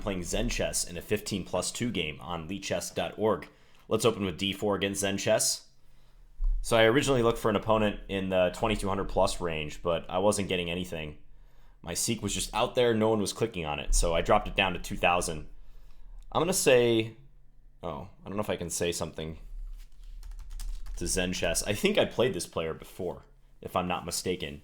playing Zenchess in a 15+2 game on leechess.org. Let's open with d4 against Zenchess. So I originally looked for an opponent in the 2200 plus range, but I wasn't getting anything. My seek was just out there, no one was clicking on it, so I dropped it down to 2000. I'm going to say, I don't know if I can say something to Zenchess. I think I played this player before, if I'm not mistaken.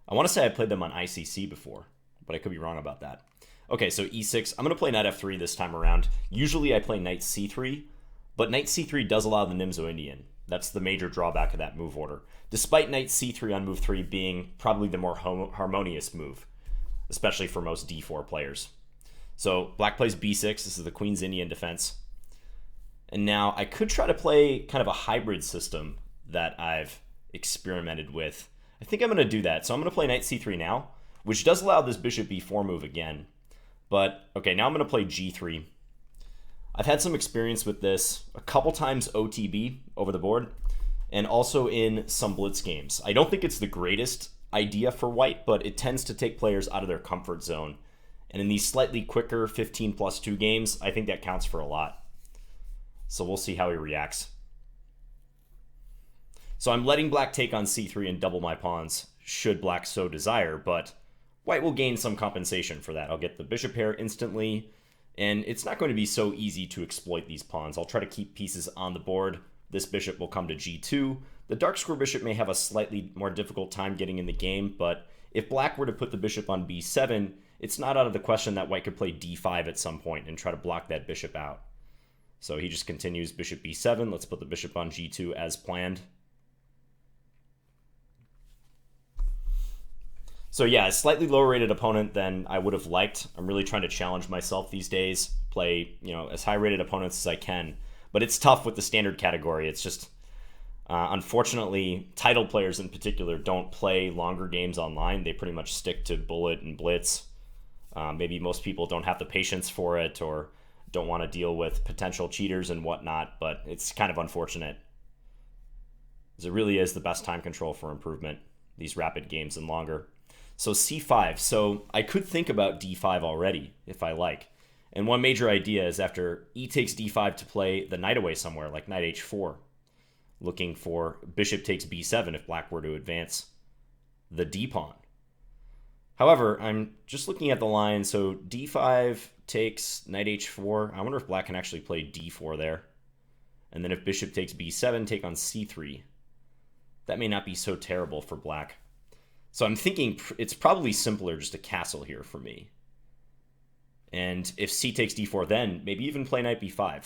I want to say I played them on ICC before, but I could be wrong about that. Okay, so e6. I'm going to play knight f3 this time around. Usually I play knight c3, but knight c3 does allow the Nimzo-Indian. That's the major drawback of that move order. Despite knight c3 on move 3 being probably the more harmonious move, especially for most d4 players. So black plays b6. This is the Queen's Indian defense. And now I could try to play kind of a hybrid system that I've experimented with. I think I'm going to do that. So I'm going to play knight c3 now, which does allow this bishop b4 move again. But, okay, now I'm going to play g3. I've had some experience with this a couple times OTB over the board, and also in some blitz games. I don't think it's the greatest idea for white, but it tends to take players out of their comfort zone. And in these slightly quicker 15+2 games, I think that counts for a lot. So we'll see how he reacts. So I'm letting black take on c3 and double my pawns, should black so desire, but white will gain some compensation for that. I'll get the bishop pair instantly, and it's not going to be so easy to exploit these pawns. I'll try to keep pieces on the board. This bishop will come to g2. The dark square bishop may have a slightly more difficult time getting in the game, but if black were to put the bishop on b7, it's not out of the question that white could play d5 at some point and try to block that bishop out. So he just continues bishop b7. Let's put the bishop on g2 as planned. So yeah, a slightly lower rated opponent than I would have liked. I'm really trying to challenge myself these days, play, as high rated opponents as I can. But it's tough with the standard category. It's just, unfortunately, title players in particular don't play longer games online. They pretty much stick to bullet and blitz. Maybe most people don't have the patience for it or don't want to deal with potential cheaters and whatnot, but it's kind of unfortunate. Because it really is the best time control for improvement, these rapid games and longer. So c5. So I could think about d5 already, if I like. And one major idea is after e takes d5 to play the knight away somewhere, like knight h4. Looking for bishop takes b7 if black were to advance the d-pawn. However, I'm just looking at the line, so d5 takes knight h4. I wonder if black can actually play d4 there. And then if bishop takes b7, take on c3. That may not be so terrible for black. So I'm thinking it's probably simpler just to castle here for me. And if c takes d4 then, maybe even play knight b5.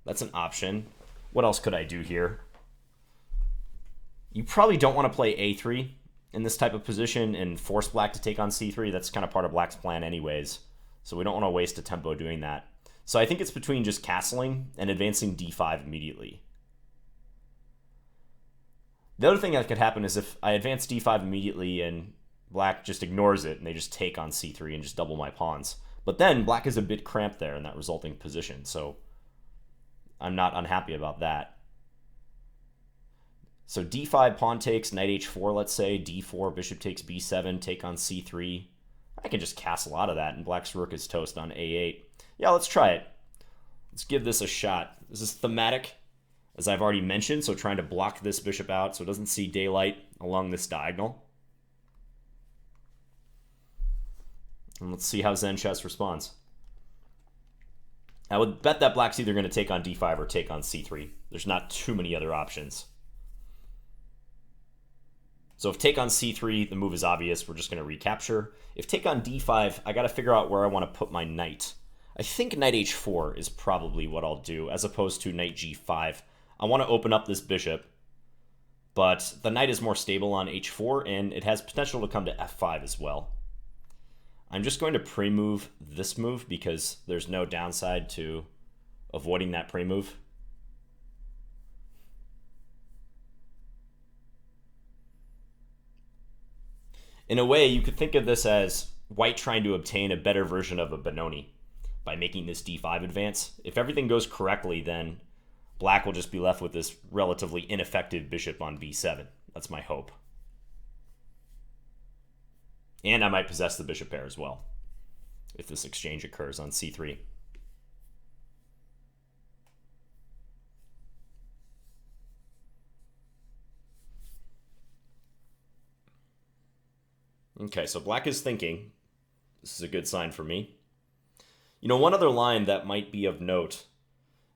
That's an option. What else could I do here? You probably don't want to play a3 in this type of position and force black to take on c3. That's kind of part of black's plan anyways. So we don't want to waste a tempo doing that. So I think it's between just castling and advancing d5 immediately. The other thing that could happen is if I advance d5 immediately and black just ignores it and they just take on c3 and just double my pawns. But then black is a bit cramped there in that resulting position, so I'm not unhappy about that. So d5 pawn takes, knight h4, let's say, d4, bishop takes b7, take on c3. I can just castle out of that and black's rook is toast on a8. Yeah, let's try it. Let's give this a shot. This is thematic, as I've already mentioned, so trying to block this bishop out so it doesn't see daylight along this diagonal. And let's see how Zenchess responds. I would bet that black's either going to take on d5 or take on c3. There's not too many other options. So if take on c3, the move is obvious. We're just going to recapture. If take on d5, I got to figure out where I want to put my knight. I think knight h4 is probably what I'll do, as opposed to knight g5. I want to open up this bishop, but the knight is more stable on h4, and it has potential to come to f5 as well. I'm just going to pre-move this move because there's no downside to avoiding that pre-move. In a way, you could think of this as white trying to obtain a better version of a Benoni by making this d5 advance. If everything goes correctly, then black will just be left with this relatively ineffective bishop on b7. That's my hope. And I might possess the bishop pair as well. if this exchange occurs on c3. Okay, so black is thinking. This is a good sign for me. You know, one other line that might be of note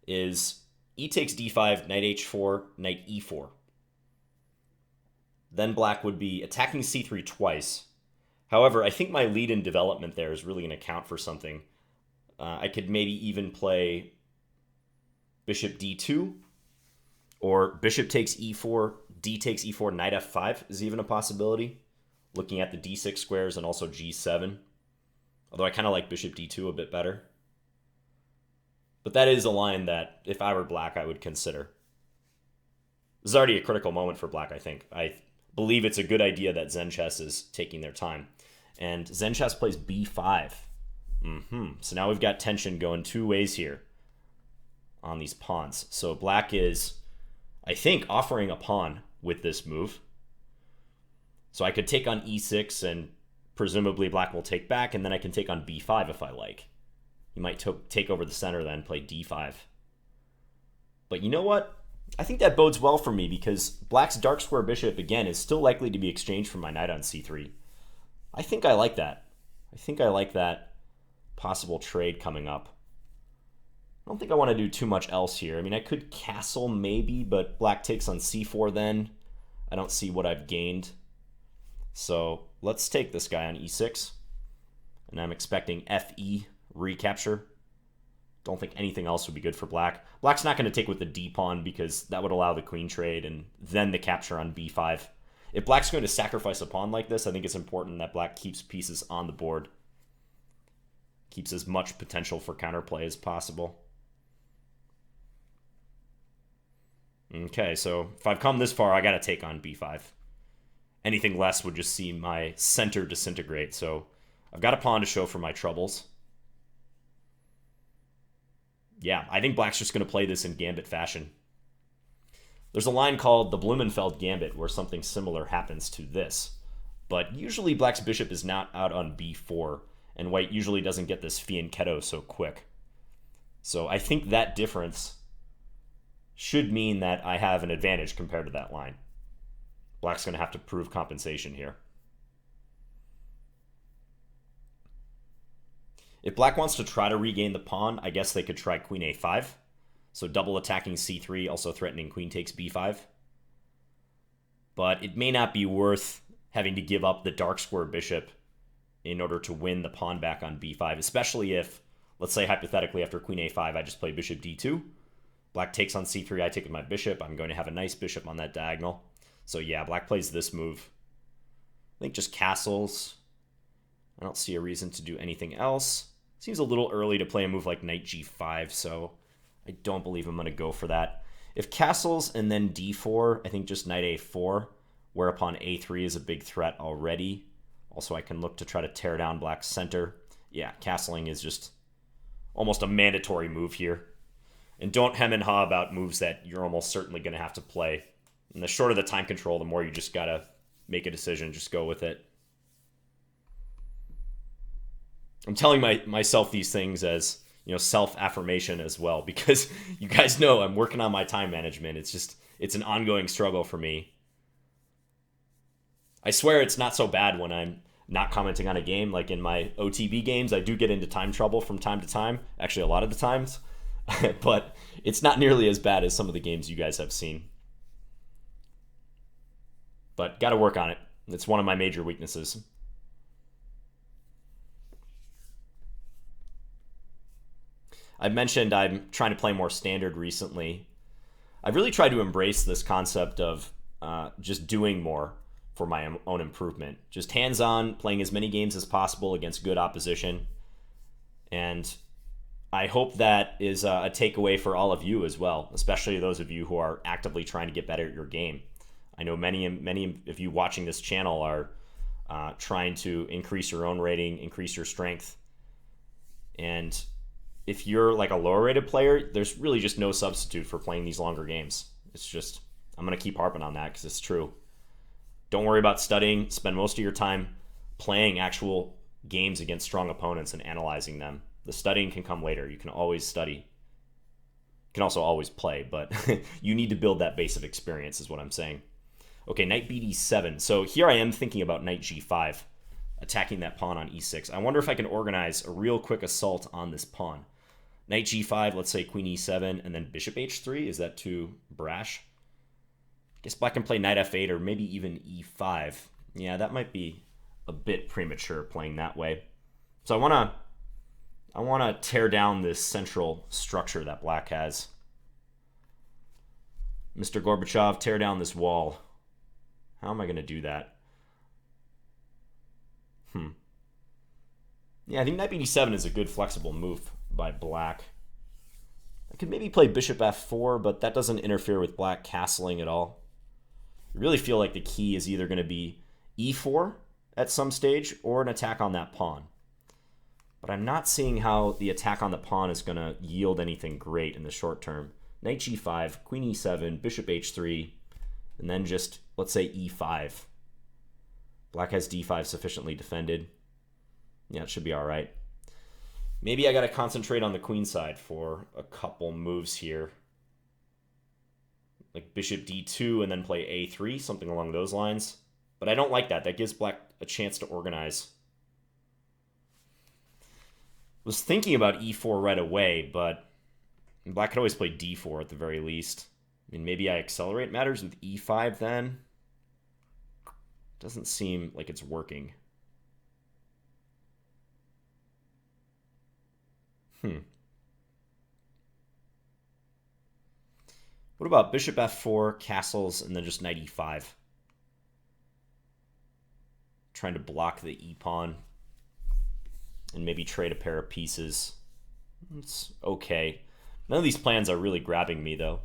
is e takes d5, knight h4, knight e4. Then black would be attacking c3 twice. However, I think my lead in development there is really going to count for something. I could maybe even play bishop d2, or bishop takes e4, d takes e4, knight f5 is even a possibility, looking at the d6 squares and also g7. Although I kind of like bishop d2 a bit better. But that is a line that, if I were black, I would consider. This is already a critical moment for black, I think. I believe it's a good idea that Zenchess is taking their time. And Zenchess plays b5. So now we've got tension going two ways here on these pawns. So black is, I think, offering a pawn with this move. So I could take on e6, and presumably black will take back, and then I can take on b5 if I like. He might take over the center then, play d5. But you know what? I think that bodes well for me, because black's dark square bishop, again, is still likely to be exchanged for my knight on c3. I think I like that. I think I like that possible trade coming up. I don't think I want to do too much else here. I mean, I could castle maybe, but black takes on c4 then. I don't see what I've gained. So let's take this guy on e6. And I'm expecting fe recapture. Don't think anything else would be good for black. Black's not going to take with the d pawn because that would allow the queen trade and then the capture on b5. If black's going to sacrifice a pawn like this, I think it's important that black keeps pieces on the board. Keeps as much potential for counterplay as possible. Okay, so if I've come this far, I got to take on b5. Anything less would just see my center disintegrate, so I've got a pawn to show for my troubles. Yeah, I think black's just going to play this in Gambit fashion. There's a line called the Blumenfeld Gambit where something similar happens to this. But usually black's bishop is not out on b4, and white usually doesn't get this fianchetto so quick. So I think that difference should mean that I have an advantage compared to that line. Black's going to have to prove compensation here. If black wants to try to regain the pawn, I guess they could try queen a5. So double attacking c3, also threatening queen takes b5. But it may not be worth having to give up the dark square bishop in order to win the pawn back on b5, especially if, let's say hypothetically after queen a5, I just play bishop d2. Black takes on c3, I take with my bishop. I'm going to have a nice bishop on that diagonal. So yeah, black plays this move. I think just castles. I don't see a reason to do anything else. Seems a little early to play a move like knight g5, so I don't believe I'm going to go for that. If castles and then d4, I think just knight a4, whereupon a3 is a big threat already. Also, I can look to try to tear down black's center. Yeah, castling is just almost a mandatory move here. And don't hem and haw about moves that you're almost certainly going to have to play. And the shorter the time control, the more you just got to make a decision. Just go with it. I'm telling myself these things as, you know, self-affirmation as well, because you guys know I'm working on my time management. It's an ongoing struggle for me. I swear it's not so bad when I'm not commenting on a game. Like in my OTB games, I do get into time trouble from time to time. Actually, a lot of the times. But it's not nearly as bad as some of the games you guys have seen. But got to work on it. It's one of my major weaknesses. I've mentioned I'm trying to play more standard recently. I've really tried to embrace this concept of just doing more for my own improvement. Just hands-on, playing as many games as possible against good opposition. And I hope that is a takeaway for all of you as well, especially those of you who are actively trying to get better at your game. I know many of you watching this channel are trying to increase your own rating, increase your strength. And if you're like a lower rated player, there's really just no substitute for playing these longer games. It's just, I'm going to keep harping on that because it's true. Don't worry about studying. Spend most of your time playing actual games against strong opponents and analyzing them. The studying can come later. You can always study. You can also always play, but you need to build that base of experience is what I'm saying. Okay, knight bd7. So here I am thinking about knight g5, attacking that pawn on e6. I wonder if I can organize a real quick assault on this pawn. Knight g5, let's say queen e7, and then bishop h3. Is that too brash? I guess black can play knight f8 or maybe even e5. Yeah, that might be a bit premature playing that way. So I want to tear down this central structure that black has. Mr. Gorbachev, tear down this wall. How am I going to do that? Yeah, I think knight bd7 is a good flexible move by black. I could maybe play bishop f4, but that doesn't interfere with black castling at all. I really feel like the key is either going to be e4 at some stage or an attack on that pawn. But I'm not seeing how the attack on the pawn is going to yield anything great in the short term. Knight g5, queen e7, bishop h3, and then just, let's say, e5. Black has d5 sufficiently defended. Yeah, it should be all right. Maybe I got to concentrate on the queen side for a couple moves here. Like bishop d2 and then play a3, something along those lines. But I don't like that. That gives black a chance to organize. Was thinking about e4 right away, but black could always play d4 at the very least. I mean, maybe I accelerate matters with e5 then. Doesn't seem like it's working. What about bishop f4, castles, and then just knight e5? Trying to block the e-pawn and maybe trade a pair of pieces. It's okay. None of these plans are really grabbing me, though.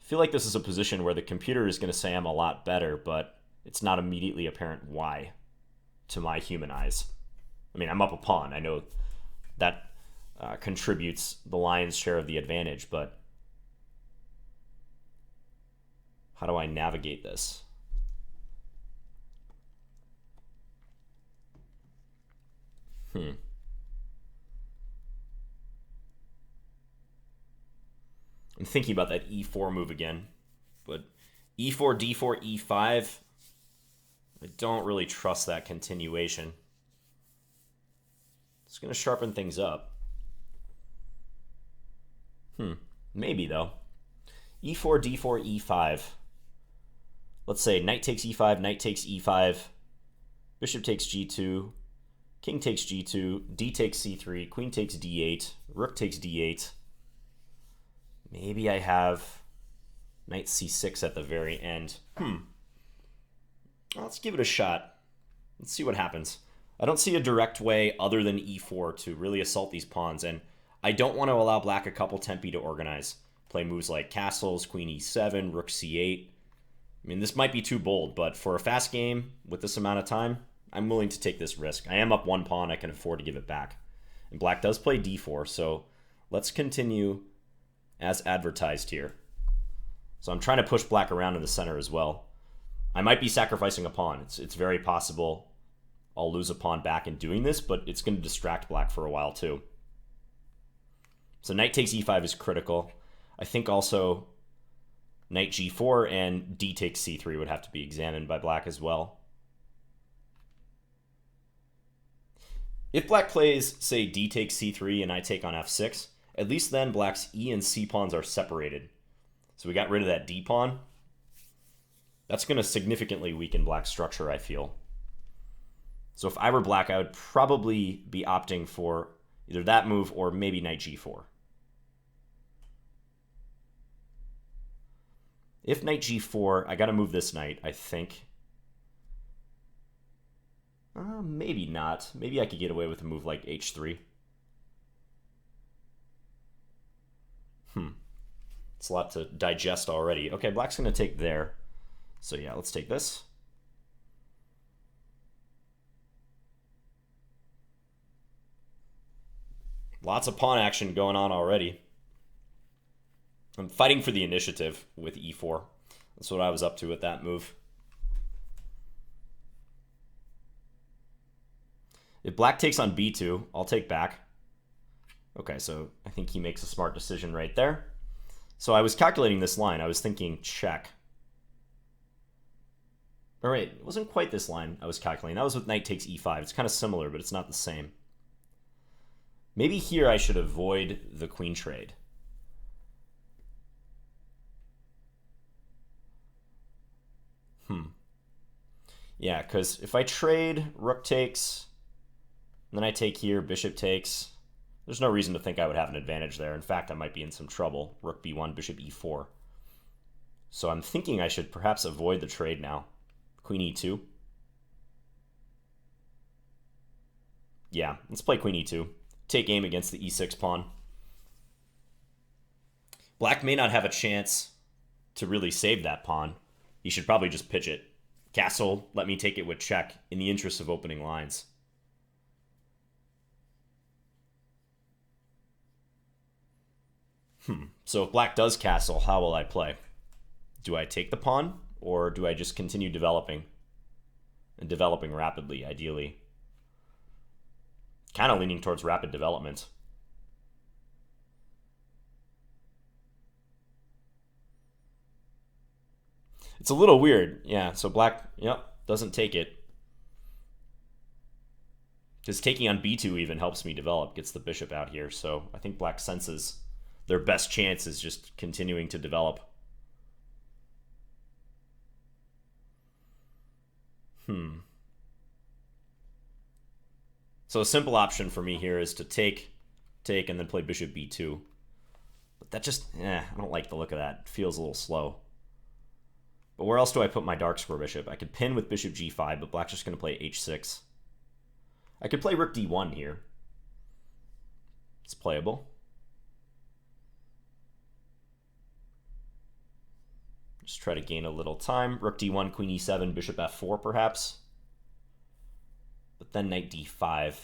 I feel like this is a position where the computer is going to say I'm a lot better, but it's not immediately apparent why to my human eyes. I mean, I'm up a pawn. I know that contributes the lion's share of the advantage, but how do I navigate this? I'm thinking about that e4 move again, but e4, d4, e5, I don't really trust that continuation. It's going to sharpen things up. Maybe, though. e4, d4, e5. Let's say knight takes e5, knight takes e5, bishop takes g2, king takes g2, d takes c3, queen takes d8, rook takes d8. Maybe I have knight c6 at the very end. Let's give it a shot. Let's see what happens. I don't see a direct way other than e4 to really assault these pawns, and I don't want to allow black a couple tempi to organize. Play moves like castles, queen e7, rook c8. I mean, this might be too bold, but for a fast game with this amount of time, I'm willing to take this risk. I am up one pawn. I can afford to give it back. And black does play d4, so let's continue as advertised here. So I'm trying to push black around in the center as well. I might be sacrificing a pawn. It's very possible I'll lose a pawn back in doing this, but it's going to distract black for a while too. So knight takes e5 is critical. I think also knight g4 and d takes c3 would have to be examined by black as well. If black plays, say, d takes c3 and I take on f6, at least then black's e and c pawns are separated. So we got rid of that d pawn. That's going to significantly weaken black's structure, I feel. So if I were black, I would probably be opting for either that move or maybe knight g4. If knight g4, I got to move this knight, I think. Maybe not. Maybe I could get away with a move like h3. It's a lot to digest already. Okay, black's going to take there. So yeah, let's take this. Lots of pawn action going on already. I'm fighting for the initiative with e4. That's what I was up to with that move. If black takes on b2, I'll take back. Okay, so I think he makes a smart decision right there. So I was calculating this line. I was thinking check. All right, it wasn't quite this line I was calculating. That was with knight takes e5. It's kind of similar, but it's not the same. Maybe here I should avoid the queen trade. Yeah, because if I trade, rook takes, and then I take here, bishop takes, there's no reason to think I would have an advantage there. In fact, I might be in some trouble. Rook b1, bishop e4. So I'm thinking I should perhaps avoid the trade now. Queen e2. Yeah, let's play queen e2. Take aim against the e6 pawn. Black may not have a chance to really save that pawn. He should probably just pitch it. Castle, let me take it with check in the interest of opening lines. So if black does castle, how will I play? Do I take the pawn, or do I just continue developing? And developing rapidly, ideally. Kind of leaning towards rapid development. It's a little weird. Yeah, so black, doesn't take it. Because taking on b2 even helps me develop, gets the bishop out here. So I think black senses their best chance is just continuing to develop. So a simple option for me here is to take, and then play bishop b2. But that just, I don't like the look of that. It feels a little slow. But where else do I put my dark square bishop? I could pin with bishop g5, but black's just going to play h6. I could play rook d1 here. It's playable. Just try to gain a little time. Rook d1, queen e7, bishop f4 perhaps. But then knight d5.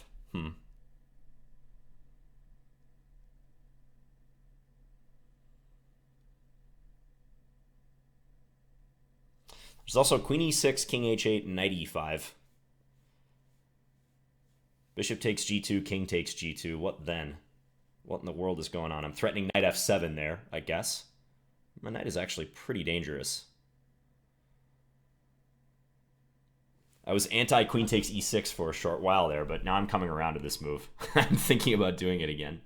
There's also queen e6, king h8, and knight e5. Bishop takes g2, king takes g2. What then? What in the world is going on? I'm threatening knight f7 there, I guess. My knight is actually pretty dangerous. I was anti-queen takes e6 for a short while there, but now I'm coming around to this move. I'm thinking about doing it again.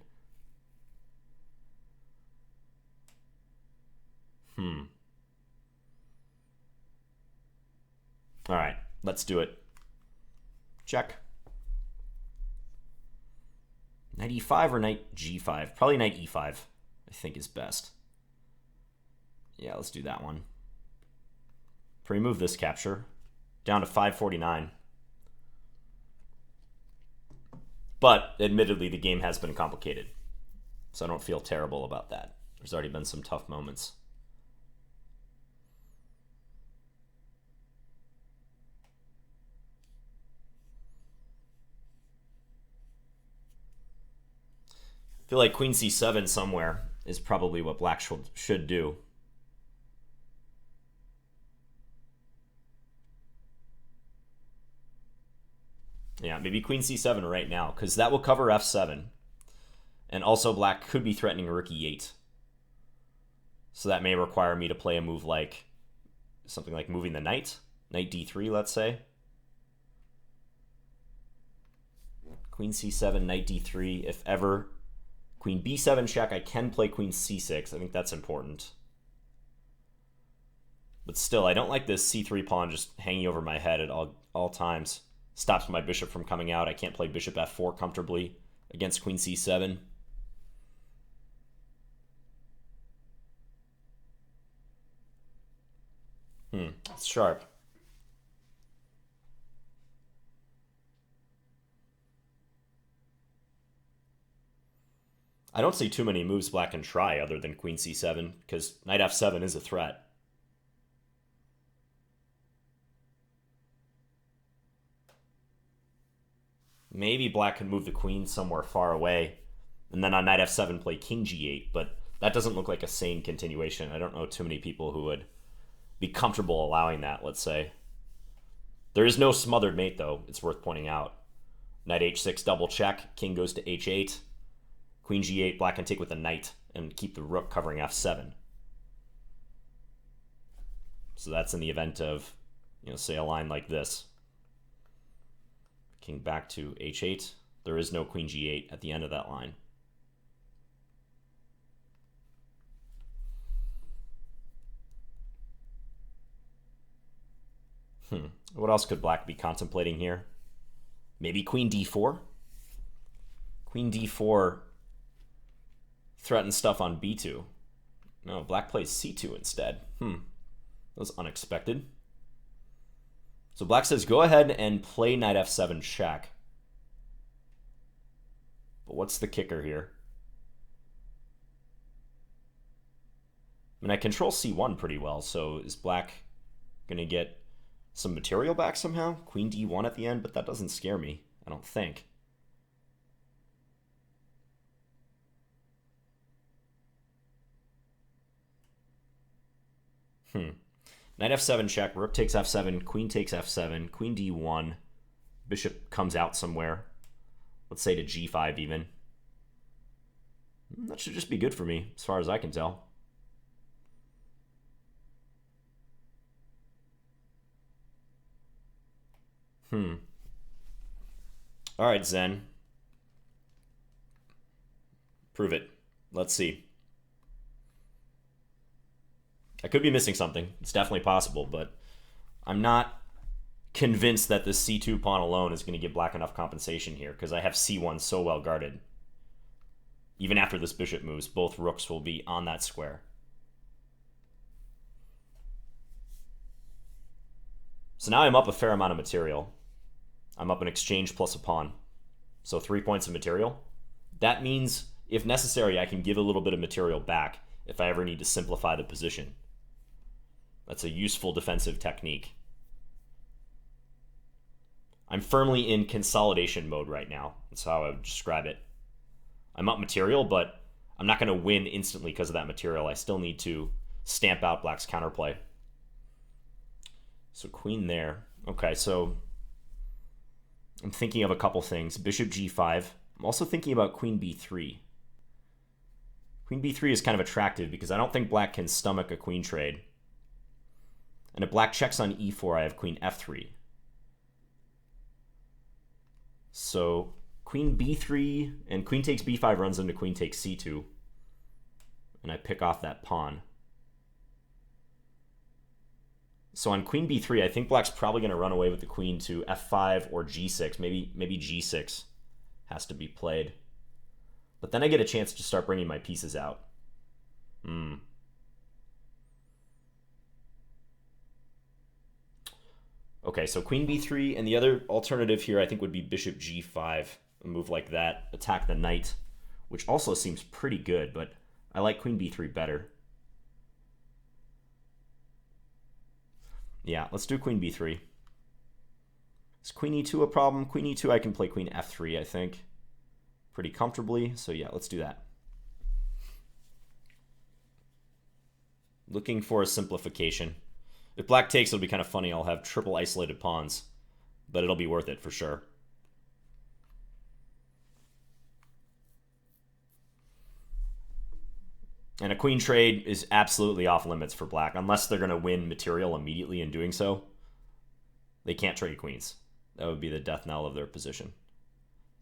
All right, let's do it. Check. Knight e5 or knight g5? Probably knight e5, I think is best. Yeah, let's do that one. Pre-move this capture. Down to 549. But, admittedly, the game has been complicated. So I don't feel terrible about that. There's already been some tough moments. I feel like queen c7 somewhere is probably what black should do. Yeah, maybe queen c7 right now, because that will cover f7. And also black could be threatening rook e8. So that may require me to play a move like something like moving the knight. Knight d3, let's say. Queen c7, knight d3. If ever queen b7 check, I can play queen c6. I think that's important. But still, I don't like this c3 pawn just hanging over my head at all times. Stops my bishop from coming out. I can't play bishop f4 comfortably against queen c7. It's sharp. I don't see too many moves black can try other than queen c7, because knight f7 is a threat. Maybe black can move the queen somewhere far away, and then on knight f7 play king g8, but that doesn't look like a sane continuation. I don't know too many people who would be comfortable allowing that, let's say. There is no smothered mate, though, it's worth pointing out. Knight h6 double check. King goes to h8. Queen g8. Black can take with a knight and keep the rook covering f7. So that's in the event of, say a line like this. King back to h8. There is no queen g8 at the end of that line. What else could black be contemplating here? Maybe queen d4? Queen d4 threatens stuff on b2. No, black plays c2 instead. That was unexpected. So black says, go ahead and play knight f7 check. But what's the kicker here? I mean, I control c1 pretty well, so is black going to get some material back somehow? Queen d1 at the end, but that doesn't scare me, I don't think. Knight f7 check, rook takes f7, queen takes f7, queen d1, bishop comes out somewhere. Let's say to g5 even. That should just be good for me, as far as I can tell. All right, Zen. Prove it. Let's see. I could be missing something. It's definitely possible, but I'm not convinced that this c2 pawn alone is going to give black enough compensation here, because I have c1 so well guarded. Even after this bishop moves, both rooks will be on that square. So now I'm up a fair amount of material. I'm up an exchange plus a pawn. So 3 points of material. That means, if necessary, I can give a little bit of material back if I ever need to simplify the position. That's a useful defensive technique. I'm firmly in consolidation mode right now. That's how I would describe it. I'm up material, but I'm not going to win instantly because of that material. I still need to stamp out black's counterplay. So queen there. Okay, so I'm thinking of a couple things. Bishop g5. I'm also thinking about queen b3. Queen b3 is kind of attractive because I don't think black can stomach a queen trade. And if black checks on e4, I have queen f3. So queen b3 and queen takes b5 runs into queen takes c2. And I pick off that pawn. So on queen b3, I think black's probably going to run away with the queen to f5 or g6. Maybe g6 has to be played. But then I get a chance to start bringing my pieces out. Okay, so queen b3, and the other alternative here I think would be bishop g5. A move like that, attack the knight, which also seems pretty good, but I like queen b3 better. Yeah, let's do queen b3. Is queen e2 a problem? Queen e2, I can play queen f3, I think, pretty comfortably. So yeah, let's do that. Looking for a simplification. If black takes, it'll be kind of funny. I'll have triple isolated pawns, but it'll be worth it for sure. And a queen trade is absolutely off limits for black, unless they're going to win material immediately in doing so. They can't trade queens. That would be the death knell of their position.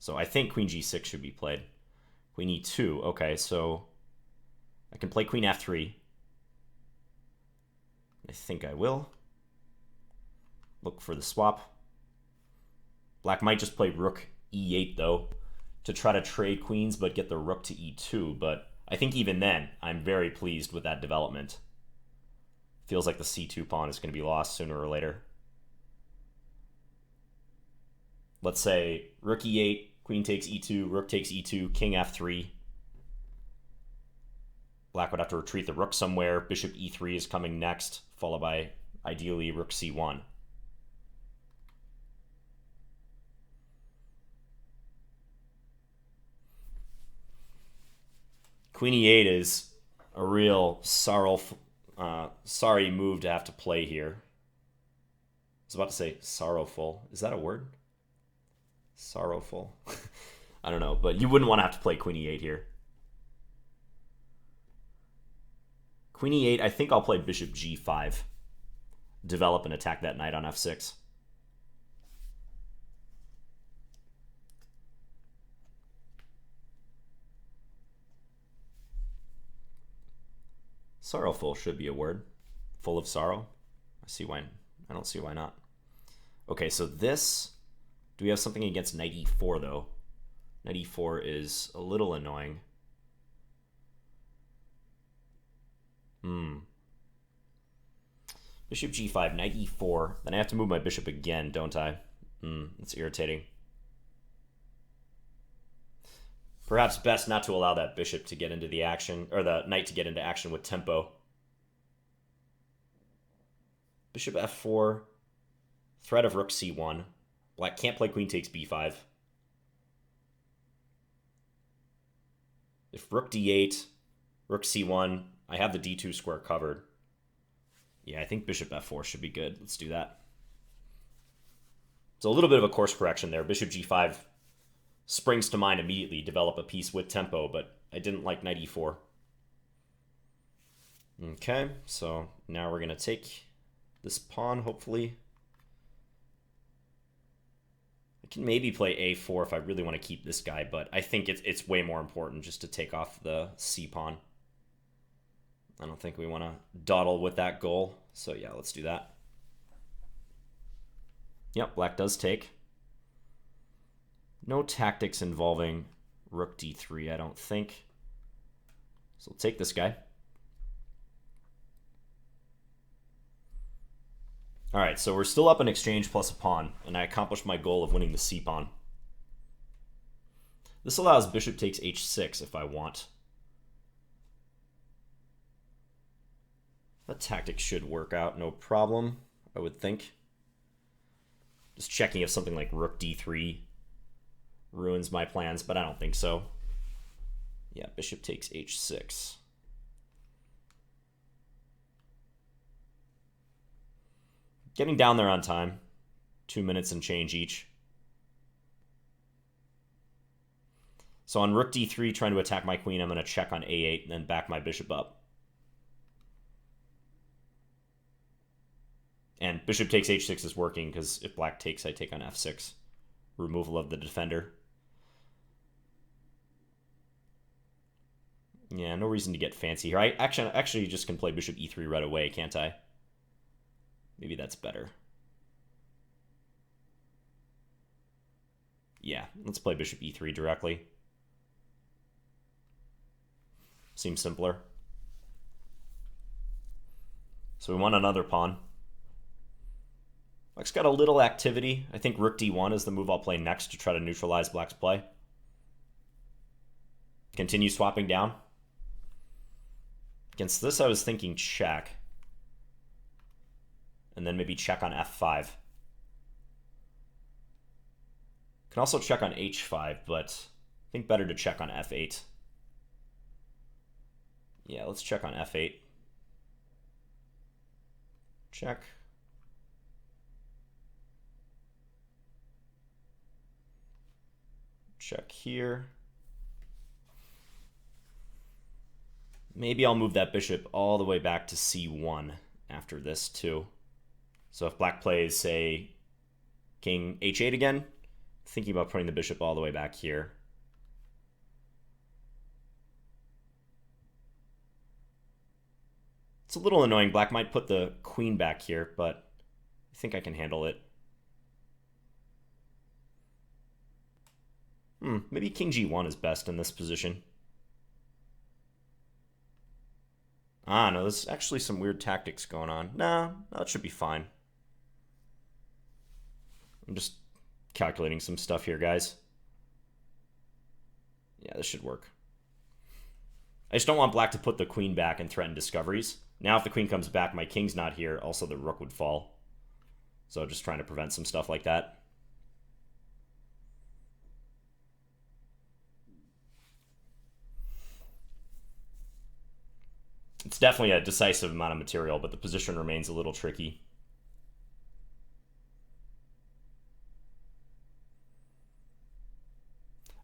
So I think queen g6 should be played. Queen e2. Okay, so I can play queen f3. I think I will. Look for the swap. Black might just play rook e8, though, to try to trade queens but get the rook to e2. But I think even then, I'm very pleased with that development. Feels like the c2 pawn is going to be lost sooner or later. Let's say rook e8, queen takes e2, rook takes e2, king f3. Black would have to retreat the rook somewhere. Bishop e3 is coming next, followed by, ideally, rook c1. Queen e8 is a real sorry move to have to play here. I was about to say sorrowful. Is that a word? Sorrowful. I don't know, but you wouldn't want to have to play queen e8 here. Queen e8, I think I'll play bishop g5. Develop and attack that knight on f6. Sorrowful should be a word. Full of sorrow. I don't see why not. Okay, so this... Do we have something against knight e4, though? Knight e4 is a little annoying. Bishop g5, knight e4. Then I have to move my bishop again, don't I? It's irritating. Perhaps best not to allow that bishop to get into the action, or the knight to get into action with tempo. Bishop f4. Threat of rook c1. Black can't play queen takes b5. If rook d8, rook c1, I have the d2 square covered. Yeah, I think bishop f4 should be good. Let's do that. So a little bit of a course correction there. Bishop g5 springs to mind immediately, develop a piece with tempo, but I didn't like knight e4. Okay, so now we're going to take this pawn, hopefully. I can maybe play a4 if I really want to keep this guy, but I think it's way more important just to take off the c pawn. I don't think we want to dawdle with that goal, so yeah, let's do that. Yep, black does take. No tactics involving rook d3, I don't think. So we'll take this guy. All right, so we're still up an exchange plus a pawn, and I accomplished my goal of winning the c pawn. This allows bishop takes h6 if I want. That tactic should work out, no problem, I would think. Just checking if something like rook d3 ruins my plans, but I don't think so. Yeah, bishop takes h6. Getting down there on time. 2 minutes and change each. So on rook d3, trying to attack my queen, I'm going to check on a8 and then back my bishop up. And bishop takes h6 is working because if black takes, I take on f6. Removal of the defender. Yeah, no reason to get fancy here. I actually just can play bishop e3 right away, can't I? Maybe that's better. Yeah, let's play bishop e3 directly. Seems simpler. So we want another pawn. Black's got a little activity. I think rook d1 is the move I'll play next to try to neutralize black's play. Continue swapping down. Against this, I was thinking check. And then maybe check on f5. Can also check on h5, but I think better to check on f8. Yeah, let's check on f8. Check. Check here. Maybe I'll move that bishop all the way back to c1 after this too. So if black plays, say, king h8 again, thinking about putting the bishop all the way back here. It's a little annoying. Black might put the queen back here, but I think I can handle it. Maybe king g1 is best in this position. Ah, no, there's actually some weird tactics going on. Nah, that should be fine. I'm just calculating some stuff here, guys. Yeah, this should work. I just don't want black to put the queen back and threaten discoveries. Now if the queen comes back, my king's not here. Also, the rook would fall. So just trying to prevent some stuff like that. It's definitely a decisive amount of material, but the position remains a little tricky.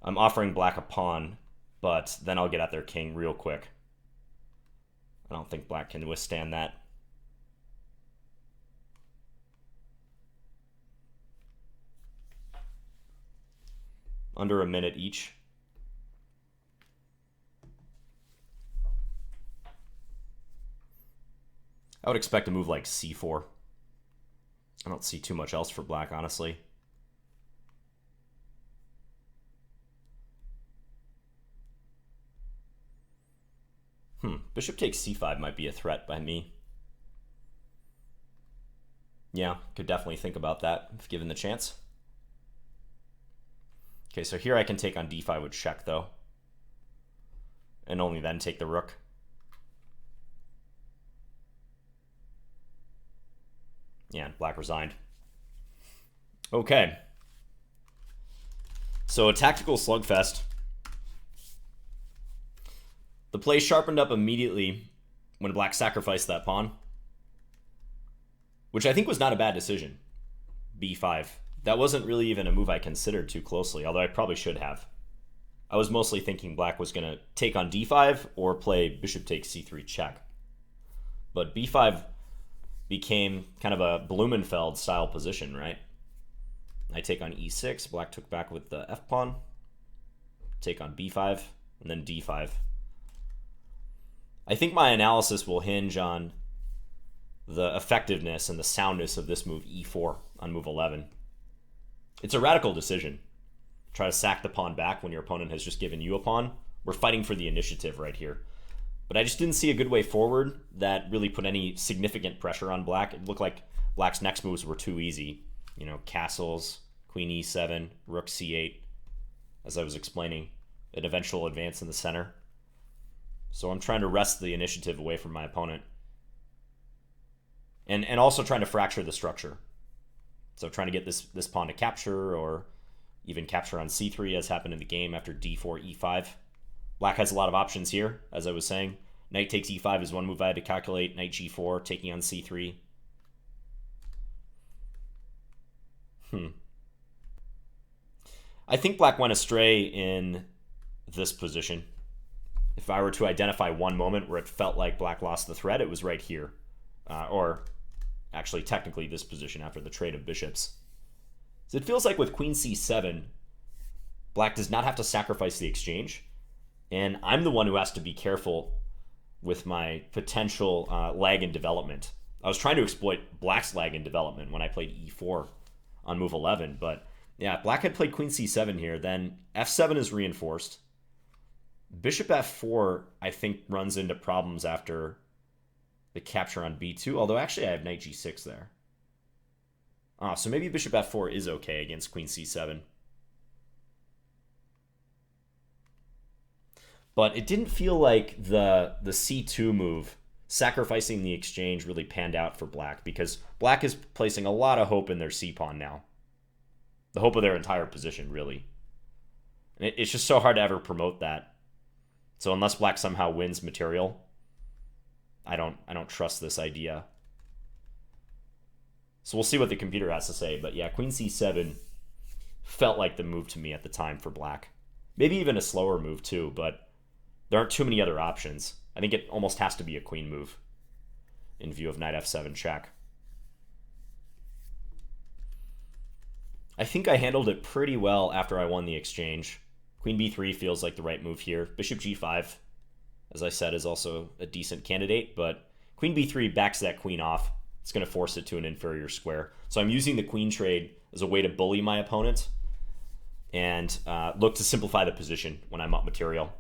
I'm offering black a pawn, but then I'll get at their king real quick. I don't think black can withstand that. Under a minute each. I would expect a move like c4. I don't see too much else for black, honestly. Bishop takes c5 might be a threat by me. Yeah, could definitely think about that if given the chance. Okay, so here I can take on d5 with check, though. And only then take the rook. Yeah, black resigned. Okay. So a tactical slugfest. The play sharpened up immediately when black sacrificed that pawn, which I think was not a bad decision. b5. That wasn't really even a move I considered too closely, although I probably should have. I was mostly thinking black was going to take on d5 or play bishop takes c3 check. But b5 became kind of a Blumenfeld style position, right? I take on e6, black took back with the f-pawn, take on b5, and then d5. I think my analysis will hinge on the effectiveness and the soundness of this move e4 on move 11. It's a radical decision. Try to sack the pawn back when your opponent has just given you a pawn. We're fighting for the initiative right here. But I just didn't see a good way forward that really put any significant pressure on black. It looked like black's next moves were too easy. You know, castles, queen e7, rook c8, as I was explaining, an eventual advance in the center. So I'm trying to wrest the initiative away from my opponent. And also trying to fracture the structure. So trying to get this pawn to capture, or even capture on c3 as happened in the game after d4, e5. Black has a lot of options here, as I was saying. Knight takes e5 is one move I had to calculate. Knight g4, taking on c3. I think black went astray in this position. If I were to identify one moment where it felt like black lost the thread, it was right here. Or actually, technically, this position after the trade of bishops. So it feels like with queen c7, black does not have to sacrifice the exchange. And I'm the one who has to be careful with my potential lag in development. I was trying to exploit black's lag in development when I played e4 on move 11. But yeah, black had played queen c7 here. Then f7 is reinforced. Bishop f4, I think, runs into problems after the capture on b2. Although, actually, I have knight g6 there. So maybe bishop f4 is okay against queen c7. But it didn't feel like the c2 move, sacrificing the exchange, really panned out for black, because black is placing a lot of hope in their c-pawn now. The hope of their entire position, really. And it's just so hard to ever promote that. So unless black somehow wins material, I don't trust this idea. So we'll see what the computer has to say. But yeah, queen c7 felt like the move to me at the time for black. Maybe even a slower move too, but there aren't too many other options. I think it almost has to be a queen move in view of knight f7 check. I think I handled it pretty well after I won the exchange. Queen b3 feels like the right move here. Bishop g5, as I said, is also a decent candidate, but queen b3 backs that queen off. It's going to force it to an inferior square. So I'm using the queen trade as a way to bully my opponent and look to simplify the position when I'm up material.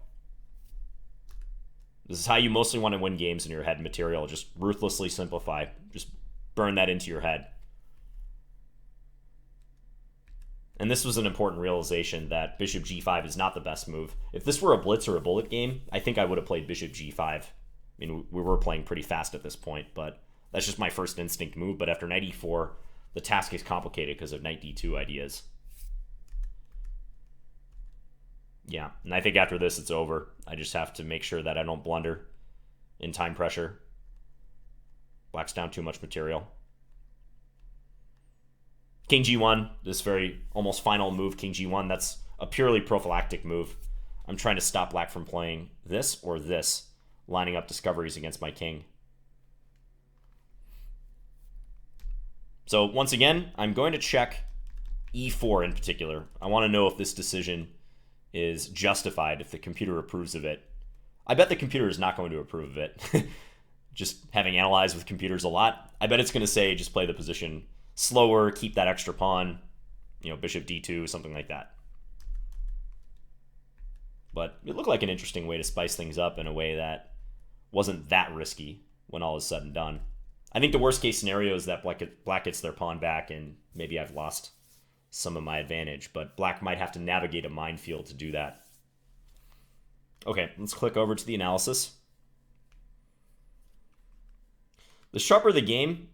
This is how you mostly want to win games in your head material. Just ruthlessly simplify. Just burn that into your head. And this was an important realization that bishop g5 is not the best move. If this were a blitz or a bullet game, I think I would have played bishop g5. I mean, we were playing pretty fast at this point, but that's just my first instinct move. But after knight e4, the task is complicated because of knight d2 ideas. Yeah, and I think after this, it's over. I just have to make sure that I don't blunder in time pressure. Black's down too much material. King g1, this very almost final move, king g1. That's a purely prophylactic move. I'm trying to stop black from playing this or this, lining up discoveries against my king. So once again, I'm going to check e4 in particular. I want to know if this decision is justified, if the computer approves of it. I bet the computer is not going to approve of it. Just having analyzed with computers a lot, I bet it's going to say just play the position slower, keep that extra pawn, bishop d2, something like that. But it looked like an interesting way to spice things up in a way that wasn't that risky when all is said and done. I think the worst case scenario is that black gets their pawn back and maybe I've lost some of my advantage, but black might have to navigate a minefield to do that. Okay, let's click over to the analysis. The sharper the game,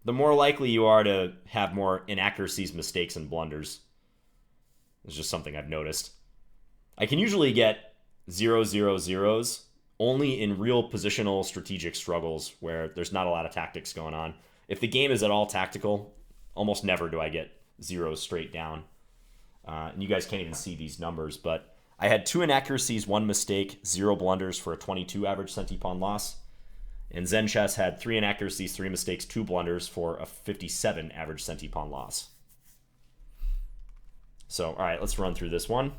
the more likely you are to have more inaccuracies, mistakes, and blunders. It's just something I've noticed. I can usually get 0-0-0s only in real positional strategic struggles where there's not a lot of tactics going on. If the game is at all tactical, almost never do I get zeros straight down. And you guys can't even see these numbers, but I had 2 inaccuracies, 1 mistake, 0 blunders for a 22 average centipawn loss. And Zenchess had 3 inaccuracies, 3 mistakes, 2 blunders for a 57 average centipawn loss. So, all right, let's run through this one.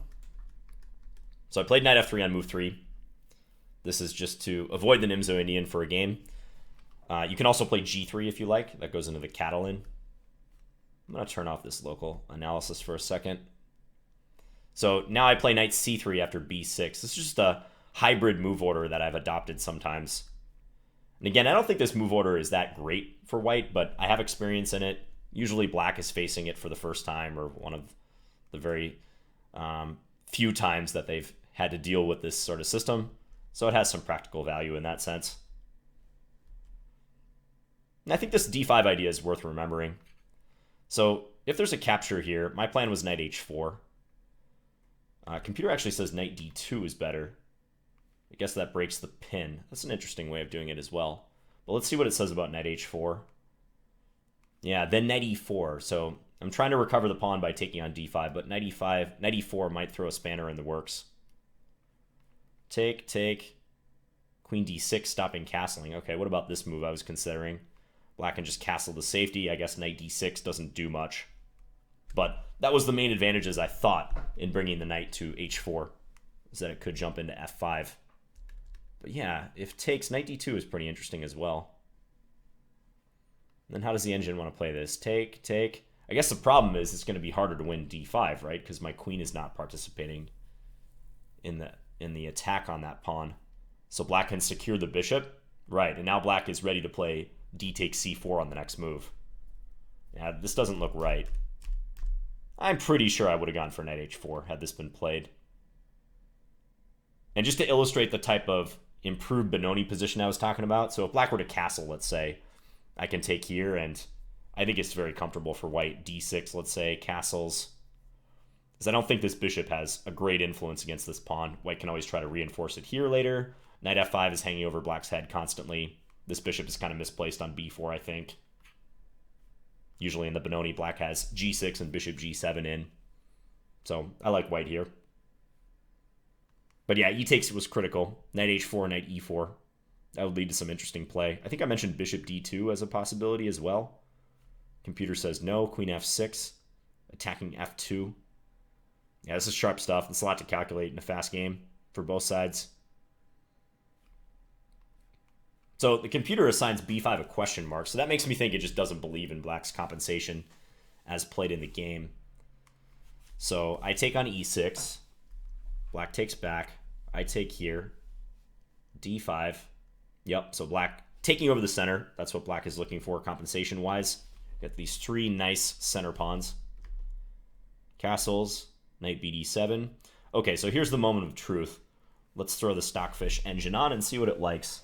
So I played knight f3 on move 3. This is just to avoid the Nimzo-Indian for a game. You can also play g3 if you like. That goes into the Catalan. I'm going to turn off this local analysis for a second. So now I play knight c3 after b6. This is just a hybrid move order that I've adopted sometimes. And again, I don't think this move order is that great for white, but I have experience in it. Usually black is facing it for the first time or one of the very few times that they've had to deal with this sort of system. So it has some practical value in that sense. And I think this d5 idea is worth remembering. So if there's a capture here, my plan was knight h4. Computer actually says knight d2 is better. I guess that breaks the pin. That's an interesting way of doing it as well. But let's see what it says about knight h4. Yeah, then knight e4. So I'm trying to recover the pawn by taking on d5, but knight e4 might throw a spanner in the works. Take, queen d6, stopping castling. Okay, what about this move I was considering? Black can just castle the safety. I guess knight d6 doesn't do much. But that was the main advantages I thought in bringing the knight to h4, is that it could jump into f5. But yeah, if takes, knight d2 is pretty interesting as well. And then how does the engine want to play this? Take. I guess the problem is it's going to be harder to win d5, right? Because my queen is not participating in the attack on that pawn. So black can secure the bishop. Right, and now black is ready to play d takes c4 on the next move. Yeah, this doesn't look right. I'm pretty sure I would have gone for knight h4 had this been played. And just to illustrate the type of improved Benoni position I was talking about, so if black were to castle, let's say, I can take here, and I think it's very comfortable for white. d6, let's say, castles. Because I don't think this bishop has a great influence against this pawn. White can always try to reinforce it here later. Knight f5 is hanging over black's head constantly. This bishop is kind of misplaced on b4, I think. Usually in the Benoni, black has g6 and bishop g7 in. So I like white here. But yeah, e takes was critical. Knight h4, knight e4. That would lead to some interesting play. I think I mentioned bishop d2 as a possibility as well. Computer says no. Queen f6. Attacking f2. Yeah, this is sharp stuff. It's a lot to calculate in a fast game for both sides. So the computer assigns b5 a question mark, so that makes me think it just doesn't believe in black's compensation as played in the game. So I take on e6. Black takes back. I take here. d5. Yep, so black taking over the center. That's what black is looking for compensation-wise. Got these 3 nice center pawns. Castles. Knight bd7. Okay, so here's the moment of truth. Let's throw the Stockfish engine on and see what it likes.